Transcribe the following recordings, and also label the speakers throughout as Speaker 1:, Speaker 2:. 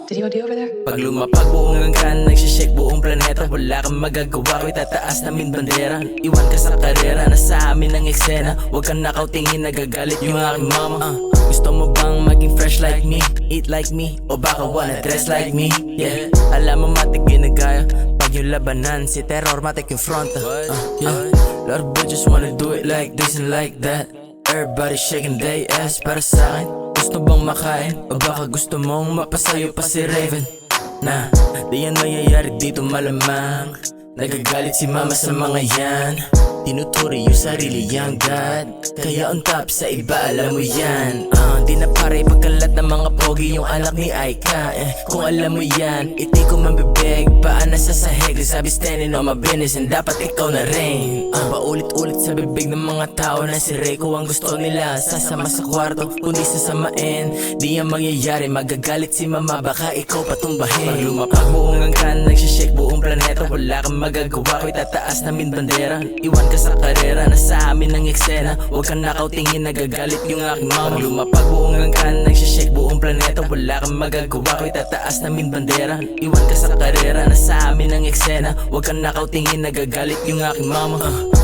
Speaker 1: Did you go do over there?
Speaker 2: Pag lumapag buong hanggan, nagsishake buong planeta. Wala kang magagawa, ko'y tataas namin bandera. Iwan ka sa karera, nasa amin ang eksena. Huwag kang nakautingin, nagagalit yung aking mama. Gusto mo bang maging fresh like me? Eat like me? O baka wanna dress like me? Yeah, alam mo matik ginagaya. Pag yung labanan, si terror matik yung front. Lot of bitches wanna do it like this and like that. Everybody shaking their ass para sa'kin. Gusto bang makain? O baka gusto mong mapasayo pa si Raven? Nah, di yan mayayari dito malamang. Nagagalit si mama sa mga yan. Tinuturi yung sarili yang God. Kaya on top sa iba alam mo yan. Di na pare pagkalat ng mga pogi yung anak ni Aika. Kung alam mo yan, iti ko mambibig. Paan na sa sahig, sabi standing on my business. And dapat ikaw na rin. Paulit-ulit sa bibig ng mga tao na si Reiko ang gusto nila. Sasama sa kwarto, kundi sasamain. Di yan mangyayari, magagalit si mama. Baka ikaw patumbahin. Pag lumapag buong hanggan, nagsishake buong planeta. Wala kang magagawa, ko'y tataas namin bandera. Iwan ka sa karera, nasa amin ang eksena. Huwag kang nakautingin, nagagalit yung aking mama. Pag lumapag buong hanggan, nagsishake buong planeta. Wala kang magagawa, ko'y tataas namin bandera. Iwan ka sa karera, nasa amin ang eksena. Huwag kang nakautingin, nagagalit yung aking mama.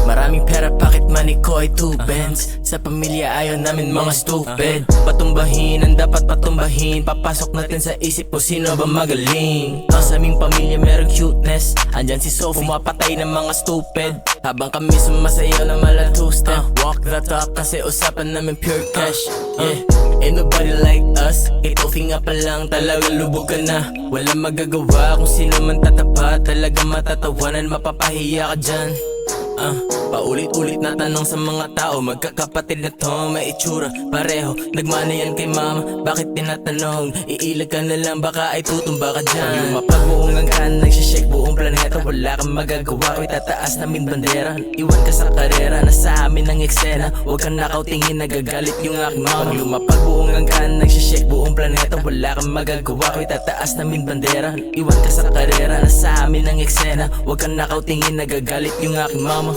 Speaker 2: Maraming pera, pocket money ko ay 2 Benz. Sa pamilya ayaw namin mga stupid. Patumbahin ang dapat patumbahin. Papasok natin sa isip mo sino ba magaling. Sa aming pamilya merong cuteness. Andyan si Sophie, pumapatay ng mga stupid. Habang kami sumasayaw na mala 2-step. Walk the talk kasi usapan namin pure cash. Yeah, ain't nobody like us. Kay Sophie nga pa lang talagang lubog ka na. Walang magagawa kung sino man tatapat. Talagang matatawanan, mapapahiya ka dyan. Paulit-ulit na tanong sa mga tao. Magkakapatid na to, may itsura pareho. Nagmana yan kay mama, bakit tinatanong? Iilag ka na lang, baka ay tutumba ka dyan. Pag lumapag buong hanggan, nagsishake buong planeta. Wala kang magagawa, ko'y tataas namin bandera. Iwan ka sa karera, nasa amin ang eksena. Huwag kang nakautingin, nagagalit yung aking mama. Pag lumapag buong hanggan, nagsishake buong planeta. Wala kang magagawa, ko'y tataas namin bandera. Iwan ka sa karera, nasa amin ang eksena. Huwag kang nakautingin, nagagalit yung aking mama.